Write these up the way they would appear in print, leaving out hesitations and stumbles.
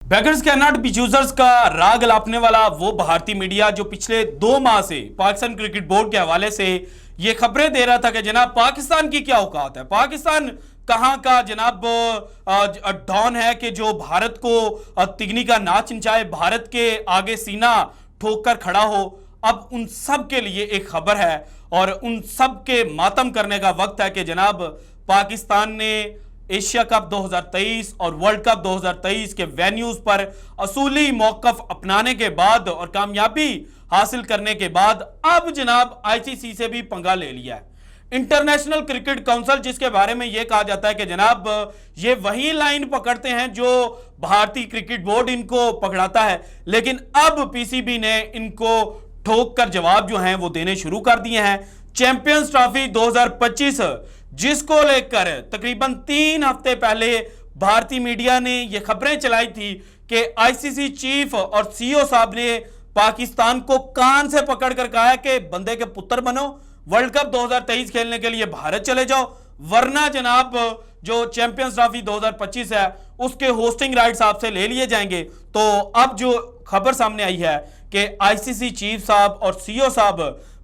Beggars can not be choosers का राग अलापने वाला वो भारतीय मीडिया जो पिछले 2 माह से पाकिस्तान क्रिकेट बोर्ड के हवाले से ये खबरें दे रहा था कि जनाब पाकिस्तान की क्या औकात है, पाकिस्तान कहां का जनाब डॉन है कि जो भारत को तिगनी का नाच नचाए, भारत के आगे सीना ठोक कर खड़ा हो। अब उन सब के लिए एक खबर है और उन सब के मातम करने का वक्त है कि जनाब पाकिस्तान ने एशिया कप 2023 और वर्ल्ड कप 2023 के वेन्यूज पर असूली मौकफ अपनाने के बाद और कामयाबी हासिल करने के बाद अब जनाब आईसीसी से भी पंगा ले लिया है। इंटरनेशनल क्रिकेट काउंसिल, जिसके बारे में यह कहा जाता है कि जनाब ये वही लाइन पकड़ते हैं जो भारतीय क्रिकेट बोर्ड इनको पकड़ाता है, लेकिन अब पीसीबी ने इनको ठोक कर जवाब जो हैं वो देने शुरू कर दिए हैं। चैंपियंस ट्रॉफी 2025 जिसको लेकर तकरीबन 3 हफ्ते पहले भारतीय मीडिया ने यह खबरें चलाई थी कि आईसीसी चीफ और सीईओ साहब ने पाकिस्तान को कान से पकड़कर कहा है कि बंदे के पुत्र बनो, वर्ल्ड कप 2023 खेलने के लिए भारत चले जाओ, वरना जनाब जो चैंपियंस ट्रॉफी 2025 है उसके होस्टिंग राइट्स आपसे ले लिए जाएंगे। तो अब जो खबर सामने आई है कि आईसीसी चीफ साहब और सीईओ साहब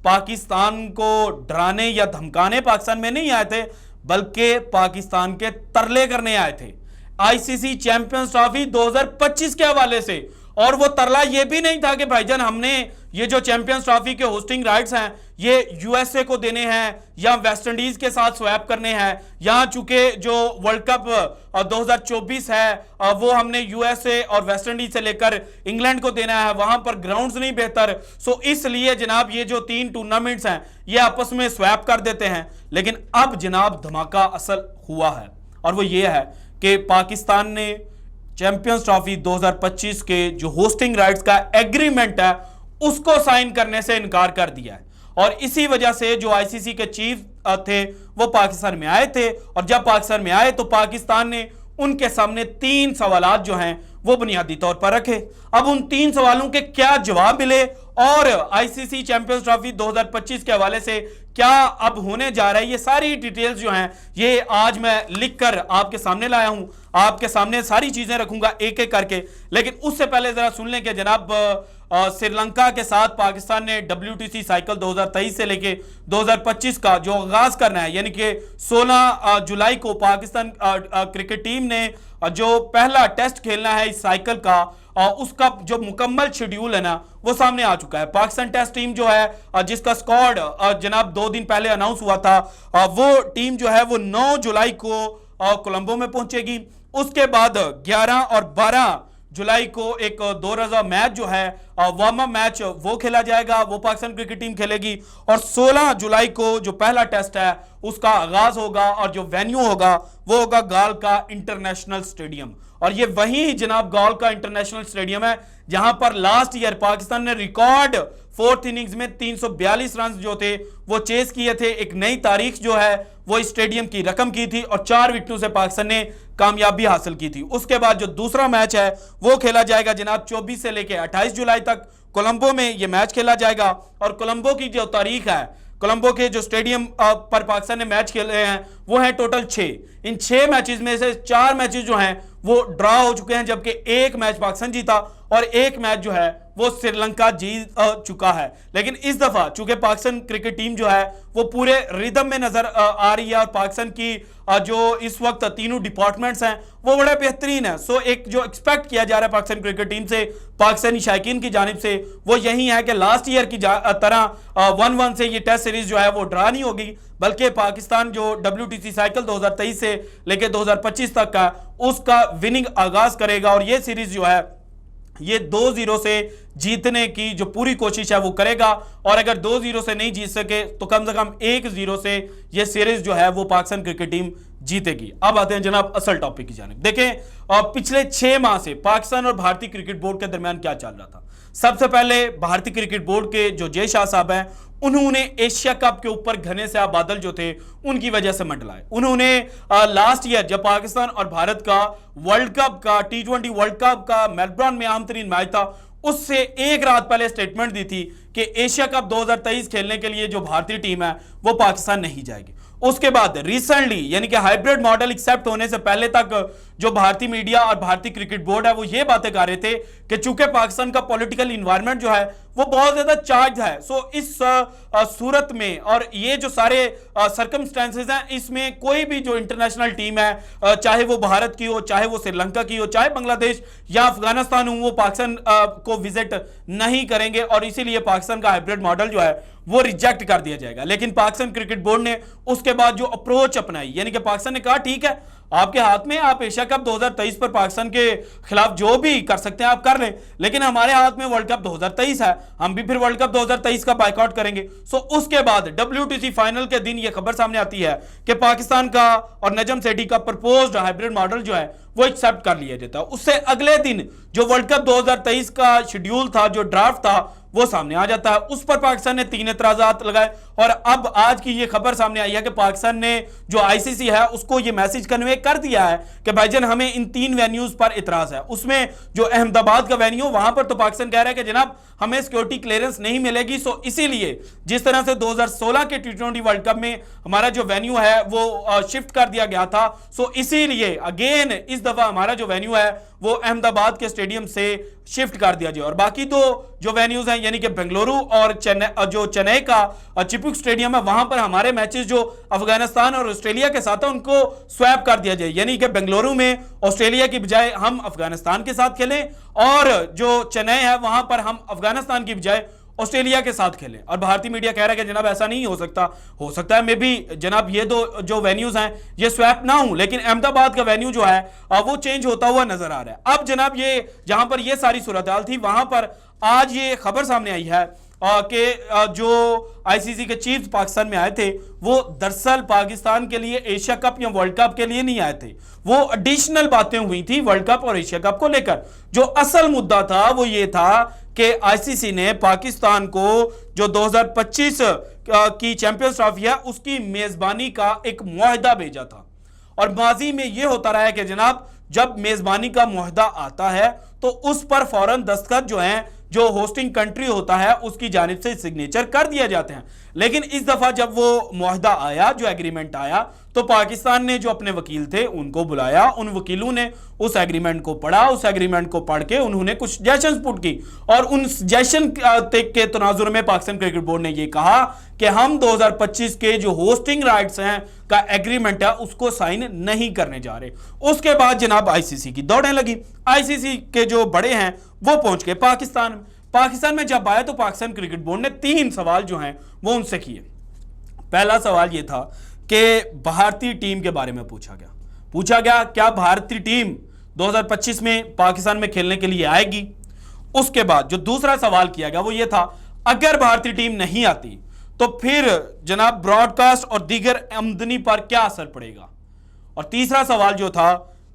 पाकिस्तान को डराने या धमकाने पाकिस्तान में नहीं आए थे, बल्कि पाकिस्तान के तरले करने आए थे आईसीसी चैंपियंस ट्रॉफी 2025 के हवाले से। और वो तरला ये भी नहीं था कि भाईजान हमने ये जो चैंपियंस ट्रॉफी के होस्टिंग राइट्स हैं ये यूएसए को देने हैं या वेस्ट इंडीज के साथ स्वैप करने हैं, यहां चूंकि जो वर्ल्ड कप 2024 है वो हमने यूएसए और वेस्ट इंडीज से लेकर इंग्लैंड को देना है, वहां पर ग्राउंड्स नहीं बेहतर, सो इसलिए जनाब ये जो 3 टूर्नामेंट्स हैं ये आपस में स्वैप कर देते हैं। लेकिन अब जनाब धमाका असल हुआ है और वो ये है कि पाकिस्तान ने चैंपियंस ट्रॉफी 2025 के जो होस्टिंग राइट्स का एग्रीमेंट है उसको साइन करने से इनकार कर दिया है। और इसी वजह से जो आईसीसी के चीफ थे वो पाकिस्तान में आए थे और जब पाकिस्तान में आए तो पाकिस्तान ने उनके सामने 3 सवालात जो हैं वो बुनियादी तौर पर रखे। अब उन 3 सवालों के क्या जवाब मिले और आईसीसी चैंपियंस ट्रॉफी 2025 के हवाले से क्या अब होने जा रहा है, ये सारी डिटेल्स जो हैं ये आज मैं लिखकर आपके सामने लाया हूं, आपके सामने सारी चीजें रखूंगा एक एक करके। लेकिन उससे पहले जरा सुन लें कि जनाब श्रीलंका के साथ पाकिस्तान ने WTC साइकिल 2023 से लेके 2025 का जो आगाज करना है, यानी कि 16 जुलाई को पाकिस्तान क्रिकेट टीम ने जो पहला टेस्ट खेलना है इस साइकिल का, उसका जो मुकम्मल शेड्यूल है ना वो सामने आ चुका है। पाकिस्तान टेस्ट टीम जो है जिसका स्क्वाड जनाब 2 दिन पहले अनाउंस हुआ था, वो टीम जो है वो 9 जुलाई को कोलंबो में पहुंचेगी। उसके बाद 11 और 12 जुलाई को एक 2 रोजा मैच जो है वार्म अप मैच वो खेला जाएगा, वो पाकिस्तान क्रिकेट टीम खेलेगी। और 16 जुलाई को जो पहला टेस्ट है उसका आगाज होगा और जो वेन्यू होगा वो होगा गाल का इंटरनेशनल स्टेडियम। और ये वही जनाब गाल का इंटरनेशनल स्टेडियम है जहां पर लास्ट ईयर पाकिस्तान ने रिकॉर्ड 4th इनिंग्स में 342 रन जो थे वो चेस किए थे। एक नई तारीख जो है वो इस स्टेडियम की रकम की थी और 4 विकेटों से पाकिस्तान ने कामयाबी हासिल की थी। उसके बाद जो दूसरा मैच है वो खेला जाएगा जनाब 24 से लेकर 28 जुलाई तक कोलंबो में ये मैच खेला जाएगा। और कोलंबो की जो तारीख है, कोलंबो के जो स्टेडियम पर पाकिस्तान ने मैच खेले हैं वो है टोटल 6। इन 6 मैचेस में से 4 मैचेस जो हैं वो ड्रॉ हो चुके हैं, जबकि 1 मैच पाकिस्तान जीता और 1 मैच जो है वो श्रीलंका जीत चुका है। लेकिन इस दफा चूंकि पाकिस्तान क्रिकेट टीम जो है वो पूरे रिदम में नजर आ रही है और पाकिस्तान की जो इस वक्त तीनों डिपार्टमेंट्स हैं वो बड़ा बेहतरीन है। सो एक जो एक्सपेक्ट किया जा रहा है पाकिस्तान क्रिकेट टीम से, पाकिस्तानी शायकीन की जानिब से, वो यही है कि लास्ट ईयर की तरह 1-1 से ये टेस्ट सीरीज जो है वो ड्रा नहीं होगी, बल्कि पाकिस्तान जो WTC साइकिल 2023 से लेकर 2025 तक का उसका विनिंग आगाज करेगा और ये सीरीज जो है ये 2-0 से जीतने की जो पूरी कोशिश है वो करेगा। और अगर 2-0 से नहीं जीत सके तो कम से कम 1-0 से ये सीरीज जो है वो पाकिस्तान क्रिकेट टीम जीतेगी। अब आते हैं जनाब असल टॉपिक की जानिब। देखें पिछले 6 माह से पाकिस्तान और भारतीय क्रिकेट बोर्ड के दरमियान क्या चल रहा था। सबसे पहले भारतीय क्रिकेट बोर्ड के जो जय शाह साहब हैं उन्होंने एशिया कप के ऊपर घने से बादल जो थे उनकी वजह से मंडलाए। उन्होंने लास्ट ईयर जब पाकिस्तान और भारत का वर्ल्ड कप का T20 वर्ल्ड कप का मेलबर्न में अहम तरीन मैच था उससे एक रात पहले स्टेटमेंट दी थी कि एशिया कप 2023 खेलने के लिए जो भारतीय टीम है वो पाकिस्तान नहीं जाएगी। उसके बाद रिसेंटली यानी कि हाइब्रिड मॉडल एक्सेप्ट होने से पहले तक जो भारतीय मीडिया और भारतीय क्रिकेट बोर्ड है वो ये बातें कर रहे थे कि चूंकि पाकिस्तान का पॉलिटिकल इन्वायरमेंट जो है वो बहुत ज्यादा चार्ज है, सो इस सूरत में और ये जो सारे सर्कमस्टेंसेस हैं, इसमें कोई भी जो इंटरनेशनल टीम है, चाहे वो भारत की हो, चाहे वो श्रीलंका की हो, चाहे बांग्लादेश या अफगानिस्तान हो, वो पाकिस्तान को विजिट नहीं करेंगे और इसीलिए पाकिस्तान का हाइब्रिड मॉडल जो है वो रिजेक्ट कर दिया जाएगा। लेकिन पाकिस्तान क्रिकेट बोर्ड ने उसके बाद जो अप्रोच अपनाई, यानी कि पाकिस्तान ने कहा ठीक है, आपके हाथ में, आप एशिया कप 2023 पर पाकिस्तान के खिलाफ जो भी कर सकते हैं आप कर लें, लेकिन हमारे हाथ में वर्ल्ड कप 2023 है, हम भी फिर वर्ल्ड कप 2023 का बायकॉट करेंगे। सो उसके बाद WTC फाइनल के दिन यह खबर सामने आती है कि पाकिस्तान का और नजम सेठी का प्रपोज्ड हाइब्रिड मॉडल जो है वो एक्सेप्ट कर लिया जाता है। उससे अगले दिन जो वर्ल्ड कप 2023 का शेड्यूल था, जो ड्राफ्ट था, वो सामने आ जाता है। उस पर पाकिस्तान ने 3 एतराजात लगाए और अब आज की ये खबर सामने आई है कि पाकिस्तान ने जो ICC है उसको ये मैसेज कन्वे कर दिया है कि भाईजान हमें इन 3 वेन्यूज पर इतराज है। उसमें जो अहमदाबाद का वेन्यू, वहां पर तो पाकिस्तान कह रहा है कि जनाब हमें सिक्योरिटी क्लियरेंस नहीं मिलेगी। सो इसीलिए जिस तरह से 2016 के T20 वर्ल्ड कप में हमारा जो वेन्यू है वो शिफ्ट कर दिया गया था, सो इसीलिए अगेन इस दफा हमारा जो वेन्यू है वो अहमदाबाद के स्टेडियम से शिफ्ट कर दिया जाए। और बाकी दो जो वेन्यूज हैं, यानी कि बेंगलुरु और चेन्नई का चिपक स्टेडियम है, वहां पर हमारे मैचेस जो अफगानिस्तान और ऑस्ट्रेलिया के साथ है उनको स्वैप कर दिया जाए, यानी कि बेंगलुरु में ऑस्ट्रेलिया की बजाय हम अफगानिस्तान के साथ खेलें और जो चेन्नई है वहां पर हम अफगानिस्तान की बजाय ऑस्ट्रेलिया के साथ खेलें। और भारतीय मीडिया कह रहा है कि जनाब ऐसा नहीं हो सकता है मे बी जनाब ये दो जो वेन्यूज हैं ये स्वैप ना हो, लेकिन अहमदाबाद का वेन्यू जो है वो चेंज होता हुआ नजर आ रहा है। अब जनाब ये जहां पर ये सारी सूरत हाल थी, वहां पर आज ये खबर सामने आई है कि जो ICC के चीफ पाकिस्तान में आए थे वो दरअसल पाकिस्तान के लिए एशिया कप या वर्ल्ड कप के लिए नहीं आए थे, वो एडिशनल बातें हुई थी वर्ल्ड कप और एशिया कप को लेकर। जो असल मुद्दा था वो ये था कि ICC ने पाकिस्तान को जो 2025 की चैंपियंस ट्रॉफी है उसकी मेजबानी का एक मुआहदा भेजा था। और माजी में यह होता रहा है कि जनाब जब मेजबानी का मुआहदा आता है तो उस पर फौरन दस्तखत जो है जो होस्टिंग कंट्री होता है उसकी जानिब से सिग्नेचर कर दिए जाते हैं। लेकिन इस दफा जब वो मुआहदा आया, जो एग्रीमेंट आया, तो पाकिस्तान ने जो अपने वकील थे उनको बुलाया, उन वकीलों ने उस एग्रीमेंट को पढ़ा, उस एग्रीमेंट को पढ़ के उन्होंने कुछ सजेशंस पुट की और उन सजेशन के तनाजुर में पाकिस्तान क्रिकेट बोर्ड ने यह कहा कि हम 2025 के जो होस्टिंग राइट्स हैं का एग्रीमेंट है उसको साइन नहीं करने जा रहे। उसके बाद जनाब ICC की दौड़ें लगी। ICC के जो बड़े हैं वो पहुंच गए पाकिस्तान में जब आया तो पाकिस्तान क्रिकेट बोर्ड ने 3 सवाल जो हैं वो उनसे किए। पहला सवाल यह था कि भारतीय टीम के बारे में पूछा गया क्या भारतीय टीम 2025 में पाकिस्तान में खेलने के लिए आएगी। उसके बाद जो दूसरा सवाल किया गया वो ये था अगर भारतीय टीम नहीं आती तो फिर जनाब ब्रॉडकास्ट और दीगर आमदनी पर क्या असर पड़ेगा। और तीसरा सवाल जो था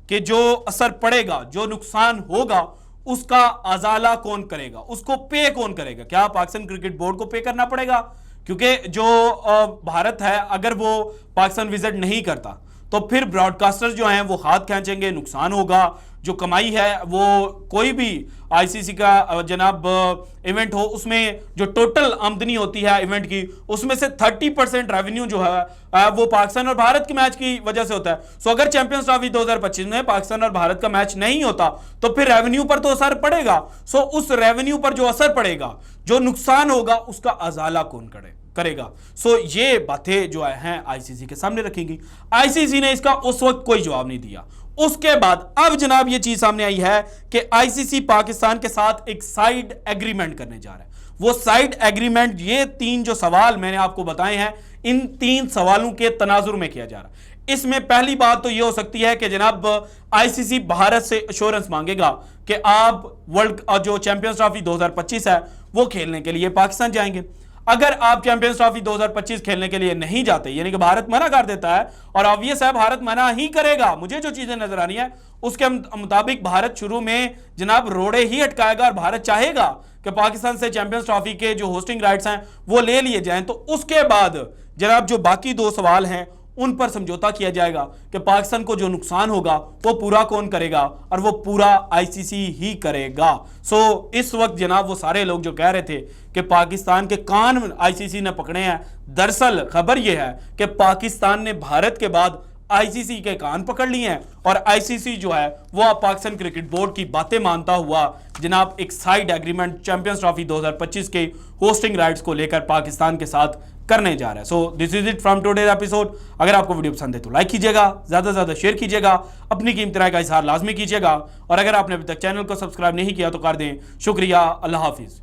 कि जो असर पड़ेगा, जो नुकसान होगा, उसका अजाला कौन करेगा, उसको पे कौन करेगा। क्या पाकिस्तान क्रिकेट बोर्ड को पे करना पड़ेगा, क्योंकि जो भारत है अगर वो पाकिस्तान विजिट नहीं करता तो फिर ब्रॉडकास्टर्स जो हैं वो हाथ खींचेंगे, नुकसान होगा। जो कमाई है वो कोई भी ICC का जनाब इवेंट हो उसमें जो टोटल आमदनी होती है इवेंट की उसमें से 30% रेवेन्यू जो है वो पाकिस्तान और भारत के मैच की वजह से होता है। सो अगर चैंपियंस ट्रॉफी 2025 में पाकिस्तान और भारत का मैच नहीं होता तो फिर रेवेन्यू पर तो असर पड़ेगा। सो उस रेवेन्यू पर जो असर पड़ेगा, जो नुकसान होगा, उसका अजाला कौन करेगा। सो ये बातें जो हैं ICC के सामने रखेंगी। ICC ने इसका उस वक्त कोई जवाब नहीं दिया। उसके बाद अब जनाब ये चीज सामने आई है कि ICC पाकिस्तान के साथ एक साइड एग्रीमेंट करने जा रहा है। वो साइड एग्रीमेंट, ये 3 जो सवाल मैंने आपको बताए हैं, इन 3 सवालों के तनाजुर में किया जा रहा है। इसमें पहली बात तो ये हो सकती है कि जनाब ICC भारत से एश्योरेंस मांगेगा कि आप वर्ल्ड जो चैंपियंस ट्रॉफी 2025 है वो खेलने के लिए पाकिस्तान जाएंगे। अगर आप चैंपियंस ट्रॉफी 2025 खेलने के लिए नहीं जाते, यानी कि भारत मना कर देता है, और ऑब्वियस है भारत मना ही करेगा, मुझे जो चीजें नजर आ रही है उसके मुताबिक भारत शुरू में जनाब रोड़े ही अटकाएगा और भारत चाहेगा कि पाकिस्तान से चैंपियंस ट्रॉफी के जो होस्टिंग राइट्स हैं वो ले लिए जाएं। तो उसके बाद जनाब जो बाकी 2 सवाल हैं उन पर समझौता किया जाएगा कि पाकिस्तान को जो नुकसान होगा वो पूरा कौन करेगा, और वो पूरा ICC ही करेगा। सो इस वक्त जनाब वो सारे लोग जो कह रहे थे कि पाकिस्तान के कान ICC ने पकड़े हैं, दरअसल खबर यह है कि पाकिस्तान ने भारत के बाद आईसीसी के कान पकड़ लिए हैं और आईसीसी जो है वो अब पाकिस्तान क्रिकेट बोर्ड की बातें मानता हुआ जनाब एक साइड एग्रीमेंट चैंपियंस ट्रॉफी 2025 के होस्टिंग राइट्स को लेकर पाकिस्तान के साथ करने जा रहा है। So this is it from today's episode. अगर आपको वीडियो पसंद है तो लाइक कीजिएगा, ज्यादा से ज्यादा शेयर कीजिएगा, अपनी कीमती राय का इजहार लाजमी कीजिएगा और अगर आपने अभी तक चैनल को सब्सक्राइब नहीं किया तो कर दें। शुक्रिया, अल्लाह हाफिज।